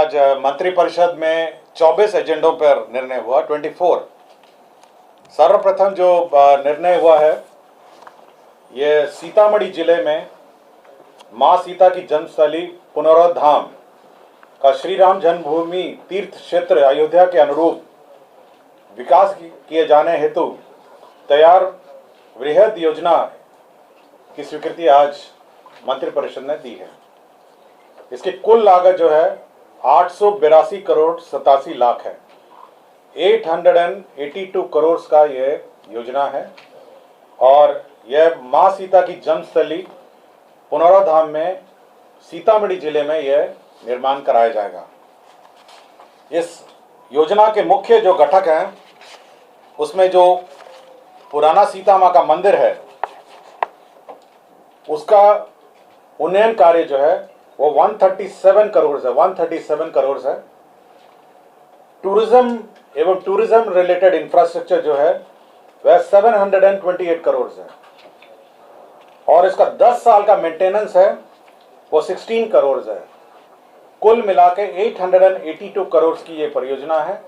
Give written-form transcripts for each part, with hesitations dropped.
आज मंत्रिपरिषद में 24 एजेंडों पर निर्णय हुआ, 24। सर्वप्रथम जो निर्णय हुआ है, ये सीतामढ़ी जिले में मां सीता की जन्मस्थली पुनौरा धाम का श्री राम जन्मभूमि तीर्थ क्षेत्र अयोध्या के अनुरूप विकास किए जाने हेतु तैयार वृहद योजना की स्वीकृति आज मंत्रिपरिषद ने दी है। इसकी कुल लागत जो है 882 करोड़ 87 लाख है। 882 करोड़ का ये योजना है और यह मां सीता की जन्मस्थली पुनौरा धाम में सीतामढ़ी जिले में यह निर्माण कराया जाएगा। इस योजना के मुख्य जो घटक हैं, उसमें जो पुराना सीता मां का मंदिर है उसका उन्नयन कार्य जो है वो 137 करोड़ है, 137 करोड़ है। टूरिज्म एवं टूरिज्म रिलेटेड इंफ्रास्ट्रक्चर जो है वह 728 करोड़ है और इसका 10 साल का मेंटेनेंस है वो 16 करोड़ है। कुल मिला के 882 करोड़ की ये परियोजना है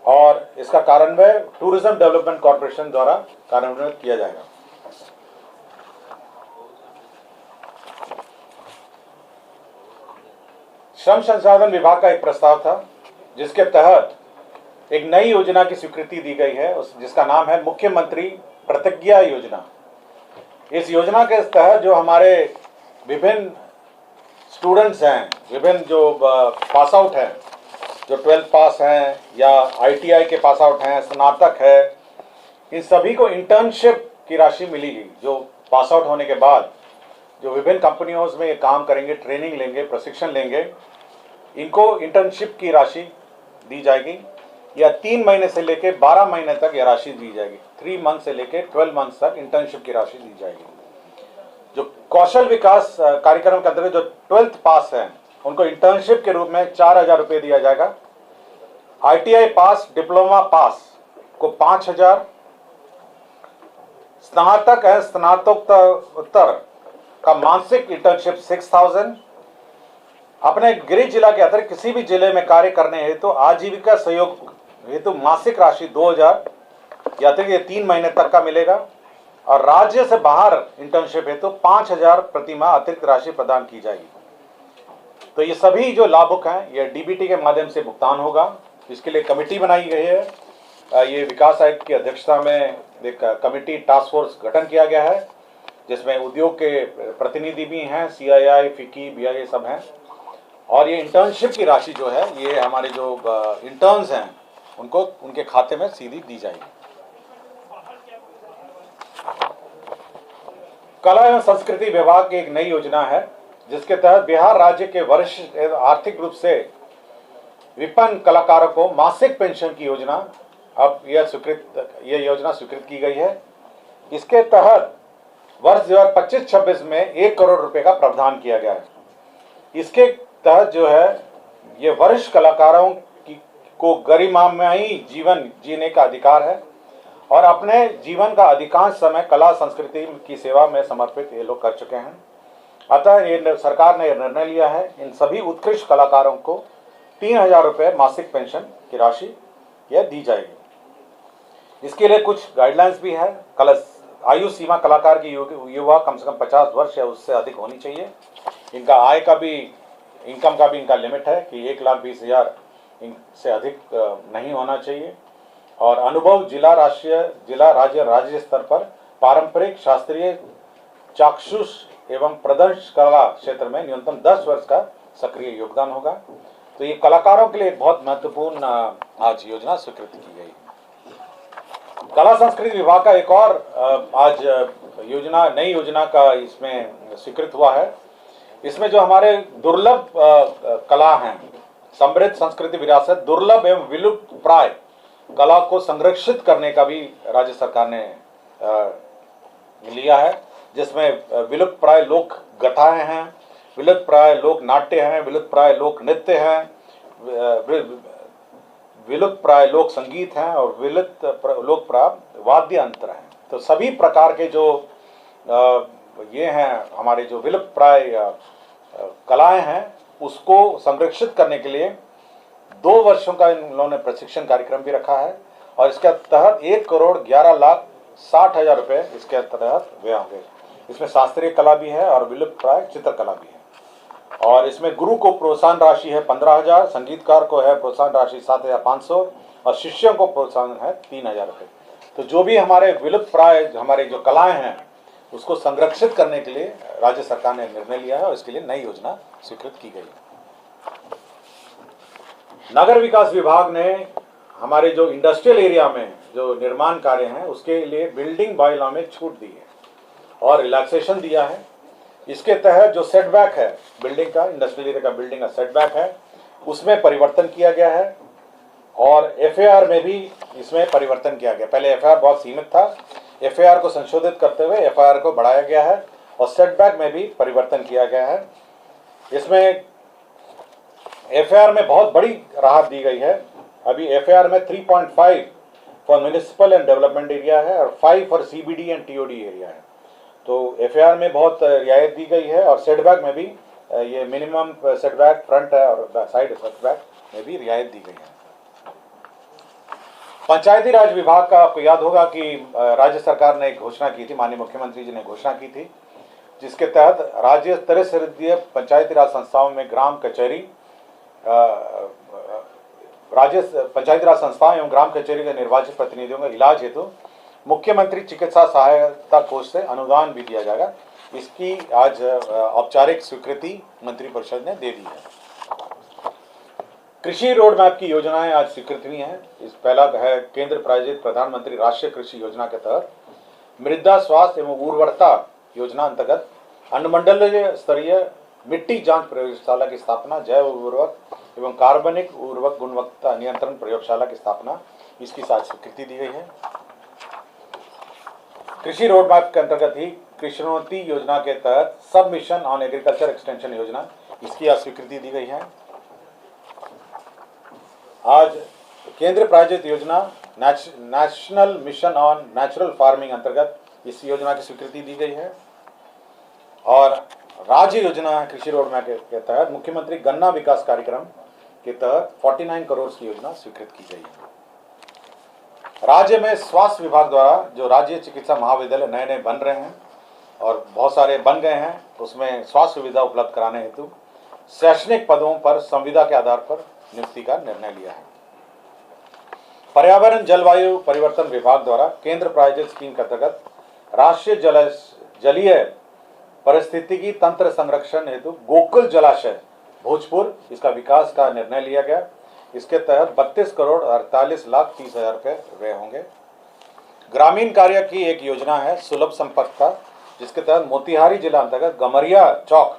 और इसका कार्यान्वयन टूरिज्म डेवलपमेंट कॉर्पोरेशन द्वारा कार्यान्वयन किया जाएगा। श्रम संसाधन विभाग का एक प्रस्ताव था जिसके तहत एक नई योजना की स्वीकृति दी गई है, जिसका नाम है मुख्यमंत्री प्रतिज्ञा योजना। इस योजना के तहत जो हमारे विभिन्न स्टूडेंट्स हैं, विभिन्न जो पास आउट हैं, जो 12th पास हैं या ITI के पास आउट हैं, स्नातक है, इन सभी को इंटर्नशिप की राशि मिलेगी। जो पास आउट होने के बाद जो विभिन्न कंपनियों में ये काम करेंगे, ट्रेनिंग लेंगे, प्रशिक्षण लेंगे, इनको इंटर्नशिप की राशि दी जाएगी या 3 महीने से लेकर 12 महीने तक यह राशि दी जाएगी। 3 मंथ से लेकर 12 मंथ तक इंटर्नशिप की राशि दी जाएगी। जो कौशल विकास कार्यक्रम के अंतर्गत जो 12th पास हैं उनको इंटर्नशिप के रूप में 4000 रुपये दिया जाएगा। ITI पास, डिप्लोमा पास को 5000, स्नातक है, स्नातकोत्तर का मासिक इंटर्नशिप 6000। अपने गृह जिला के अतिरिक्त किसी भी जिले में कार्य करने हेतु तो आजीविका सहयोग हेतु मासिक राशि 2000 या अतिरिक्त 3 महीने तक का मिलेगा और राज्य से बाहर इंटर्नशिप हेतु 5000 प्रति माह अतिरिक्त राशि प्रदान की जाएगी। तो ये सभी जो लाभुक हैं ये DBT के माध्यम से भुगतान होगा। इसके लिए कमेटी बनाई गई है। ये विकास आयुक्त की अध्यक्षता में एक कमेटी टास्क फोर्स गठन किया गया है, जिसमें उद्योग के प्रतिनिधि भी हैं, CII, FICCI, BIA सब हैं। और ये इंटर्नशिप की राशि जो है ये हमारे जो इंटर्न्स हैं उनको उनके खाते में सीधी दी जाएगी। कला एवं संस्कृति विभाग की एक नई योजना है जिसके तहत बिहार राज्य के वरिष्ठ आर्थिक रूप से विपन्न कलाकारों को मासिक पेंशन की योजना अब यह योजना स्वीकृत की गई है। इसके तहत वर्ष 2025-26 में 1 करोड़ रुपए का प्रावधान किया गया है। इसके तहत जो है ये वरिष्ठ कलाकारों को गरिमामयी जीवन जीने का अधिकार है और अपने जीवन का अधिकांश समय कला संस्कृति की सेवा में समर्पित ये लोग कर चुके हैं। अतः ये सरकार ने निर्णय लिया है इन सभी उत्कृष्ट कलाकारों को 3000 रुपये मासिक पेंशन की राशि यह दी जाएगी। इसके लिए कुछ गाइडलाइंस भी है। आयु सीमा कलाकार की युवा कम से कम 50 वर्ष या उससे अधिक होनी चाहिए। इनका आय का भी, इनकम का भी इनका लिमिट है कि 1,20,000 से अधिक नहीं होना चाहिए और अनुभव जिला, राज्य स्तर पर पारंपरिक, शास्त्रीय, चाक्षुष एवं प्रदर्शन कला क्षेत्र में न्यूनतम 10 वर्ष का सक्रिय योगदान होगा। तो ये कलाकारों के लिए एक बहुत महत्वपूर्ण आज योजना स्वीकृत की गई। कला संस्कृति विभाग का एक और आज नई योजना का इसमें स्वीकृत हुआ है। इसमें जो हमारे दुर्लभ कला हैं, समृद्ध संस्कृति विरासत, दुर्लभ एवं विलुप्त प्राय कला को संरक्षित करने का भी राज्य सरकार ने लिया है, जिसमें विलुप्त प्राय लोक गाथाएं हैं, विलुप्त प्राय लोक नाट्य हैं, विलुप्त प्राय लोक नृत्य हैं, विलुप्त प्राय लोक संगीत हैं और विलुप्त लोक प्राय वाद्य यंत्र हैं। तो सभी प्रकार के जो ये हैं हमारे जो विलुप्त प्राय कलाएं हैं उसको संरक्षित करने के लिए 2 वर्षों का इन लोगों ने प्रशिक्षण कार्यक्रम भी रखा है और इसके तहत 1,11,60,000 रुपये इसके तहत वे होंगे। इसमें शास्त्रीय कला भी है और विलुप्त प्राय चित्रकला भी है। और इसमें गुरु को प्रोत्साहन राशि है 15,000, संगीतकार को है प्रोत्साहन राशि 7,500 और शिष्यों को प्रोत्साहन है 3,000 रुपये। तो जो भी हमारे विलुप्त प्राय हमारे जो कलाएं हैं उसको संरक्षित करने के लिए राज्य सरकार ने निर्णय लिया है और इसके लिए नई योजना स्वीकृत की गई है। नगर विकास विभाग ने हमारे जो इंडस्ट्रियल एरिया में जो निर्माण कार्य हैं उसके लिए बिल्डिंग बाय लॉ में छूट दी है और रिलैक्सेशन दिया है। इसके तहत जो सेटबैक है बिल्डिंग का, इंडस्ट्रियल एरिया का बिल्डिंग का सेटबैक है, उसमें परिवर्तन किया गया है और एफएआर में भी इसमें परिवर्तन किया गया। पहले एफएआर बहुत सीमित था, एफएआर को संशोधित करते हुए एफआईआर को बढ़ाया गया है और सेटबैक में भी परिवर्तन किया गया है। इसमें एफआईआर में बहुत बड़ी राहत दी गई है। अभी एफआईआर में 3.5 for municipal and development area है और 5 for CBD and TOD area है। तो एफआईआर में बहुत रियायत दी गई है और सेटबैक में भी ये मिनिमम सेटबैक फ्रंट है और साइड सेटबैक में भी रियायत दी गई है। पंचायती राज विभाग का आपको याद होगा कि राज्य सरकार ने एक घोषणा की थी, माननीय मुख्यमंत्री जी ने घोषणा की थी, जिसके तहत राज्य स्तरीय पंचायती राज संस्थाओं में ग्राम कचहरी राज्य पंचायती राज संस्थाओं एवं ग्राम कचहरी के निर्वाचित प्रतिनिधियों का इलाज हेतु मुख्यमंत्री चिकित्सा सहायता कोष से अनुदान भी दिया जाएगा। इसकी आज औपचारिक स्वीकृति मंत्रिपरिषद ने दे दी है। कृषि रोड मैप की योजनाएं आज स्वीकृत हुई हैं। इस पहला है केंद्र प्रायोजित प्रधानमंत्री राष्ट्रीय कृषि योजना के तहत मृदा स्वास्थ्य एवं उर्वरता योजना अंतर्गत अनुमंडलीय स्तरीय मिट्टी जांच प्रयोगशाला की स्थापना, जैव उर्वरक एवं कार्बनिक उर्वरक गुणवत्ता नियंत्रण प्रयोगशाला की स्थापना, इसकी आज स्वीकृति दी गई है। कृषि रोड मैप के अंतर्गत ही कृषिनोन्नति योजना के तहत सब मिशन ऑन एग्रीकल्चर एक्सटेंशन योजना, इसकी आज स्वीकृति दी गई है। आज केंद्र प्रायोजित योजना national mission on natural farming अंतर्गत इस योजना की स्वीकृति दी गई है और राज्य योजना कृषि रोड मैप के तहत मुख्यमंत्री गन्ना विकास कार्यक्रम के तहत 49 करोड़ की योजना स्वीकृत की गई है। राज्य में स्वास्थ्य विभाग द्वारा जो राज्य चिकित्सा महाविद्यालय नए नए बन रहे हैं और बहुत सारे बन गए हैं, उसमें स्वास्थ्य सुविधा उपलब्ध कराने हेतु शैक्षणिक पदों पर संविदा के आधार पर नियुक्ति का निर्णय लिया है। पर्यावरण जलवायु परिवर्तन विभाग द्वारा केंद्र प्रायोजित स्कीम के अंतर्गत राष्ट्रीय जलीय परिस्थितिकी तंत्र संरक्षण हेतु गोकुल जलाशय भोजपुर, इसका विकास का निर्णय लिया गया। इसके तहत 32 करोड़ 48,30,000 रुपये व्यय होंगे। ग्रामीण कार्य की एक योजना है सुलभ संपर्क का, जिसके तहत मोतिहारी जिला अंतर्गत गमरिया चौक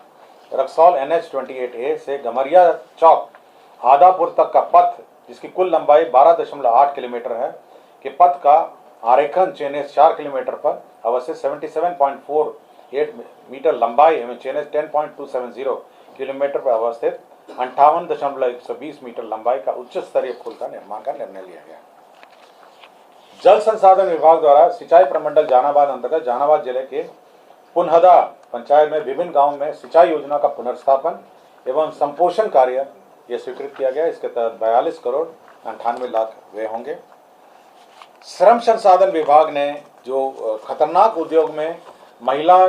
रक्सौल NH 28A से गमरिया चौक आदापुर तक का पथ, जिसकी कुल लंबाई 12.8 किलोमीटर है, के पथ का आरेखन चेनेस 4 किलोमीटर पर अवस्थित 77.48 मीटर लंबाई एवं चेनेस 10.270 किलोमीटर पर अवस्थित 58.120 मीटर लंबाई का उच्च स्तरीय पुल का निर्माण का निर्णय लिया गया। जल संसाधन विभाग द्वारा सिंचाई प्रमंडल जहानाबाद अंतर्गत जहानाबाद जिले के पुनहदा पंचायत में विभिन्न गांवों में सिंचाई योजना का पुनर्स्थापन एवं संपोषण कार्य यह स्वीकृत किया गया। इसके तहत 42 करोड़ 98 लाख व्यय होंगे। श्रम संसाधन विभाग ने जो खतरनाक उद्योग में महिला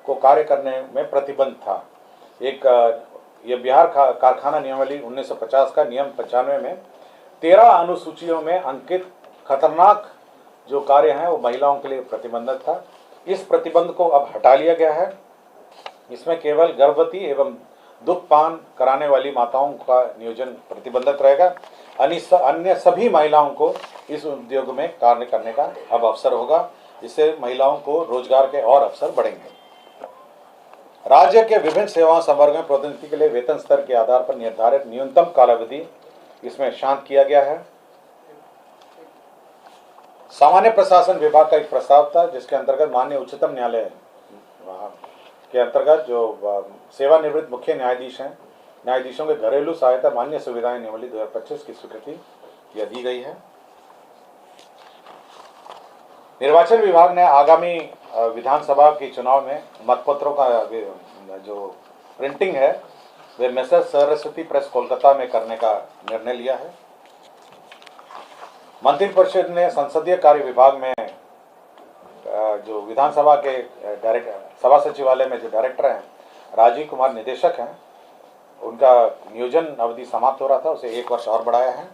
को कार्य करने में प्रतिबंध था, एक ये बिहार कारखाना नियमावली 1950 का नियम 95 में 13 अनुसूचियों में अंकित खतरनाक जो कार्य हैं वो महिलाओं के लिए प्रतिबंधित था। इस प्रतिबंध को अब हटा लिया गया है। इसमें केवल गर्भवती एवं दुग्धपान कराने वाली माताओं का नियोजन प्रतिबंधित रहेगा। अन्य सभी महिलाओं को इस उद्योग में कार्य करने का अब अवसर होगा। इससे महिलाओं को रोजगार के और अवसर बढ़ेंगे। राज्य के विभिन्न सेवा संवर्ग में प्रोन्नति के लिए वेतन स्तर के आधार पर निर्धारित न्यूनतम कालावधि इसमें शांत किया गया है। सामान्य प्रशासन विभाग का एक प्रस्ताव था, जिसके अंतर्गत माननीय उच्चतम न्यायालय के अंतर्गत जो सेवानिवृत्त मुख्य न्यायाधीश हैं, न्यायाधीशों के घरेलू सहायता मान्य सुविधाएं नियमावली 2025 की स्वीकृति यह दी गई है। निर्वाचन विभाग ने आगामी विधानसभा के चुनाव में मतपत्रों का जो प्रिंटिंग है वे मिसेस सरस्वती प्रेस कोलकाता में करने का निर्णय लिया है। मंत्रिपरिषद ने संसदीय कार्य विभाग में जो विधानसभा के सभा सचिवालय में जो डायरेक्टर हैं राजीव कुमार निदेशक हैं, उनका नियोजन अवधि समाप्त हो रहा था, उसे 1 वर्ष और बढ़ाया है।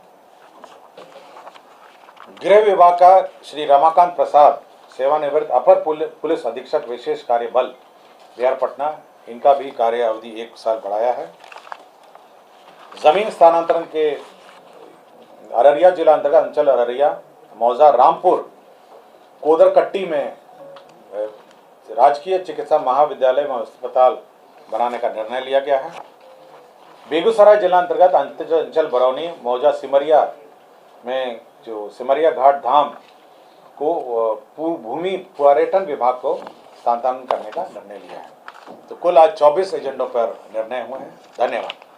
गृह विभाग का श्री रमाकांत प्रसाद सेवानिवृत्त अपर पुलिस अधीक्षक विशेष कार्य बल बिहार पटना, इनका भी कार्य अवधि 1 साल बढ़ाया है। जमीन स्थानांतरण के अररिया जिला अंतर्गत अंचल अररिया, मौजा, रामपुर, कोदरकट्टी में राजकीय चिकित्सा महाविद्यालय में अस्पताल बनाने का निर्णय लिया गया है। बेगूसराय जिला अंतर्गत अंचल बरौनी, मौजा, सिमरिया में जो सिमरिया घाट धाम को भूमि पर्यटन विभाग को स्थानांतरण करने का निर्णय लिया है। तो कुल आज 24 एजेंडों पर निर्णय हुए हैं। धन्यवाद।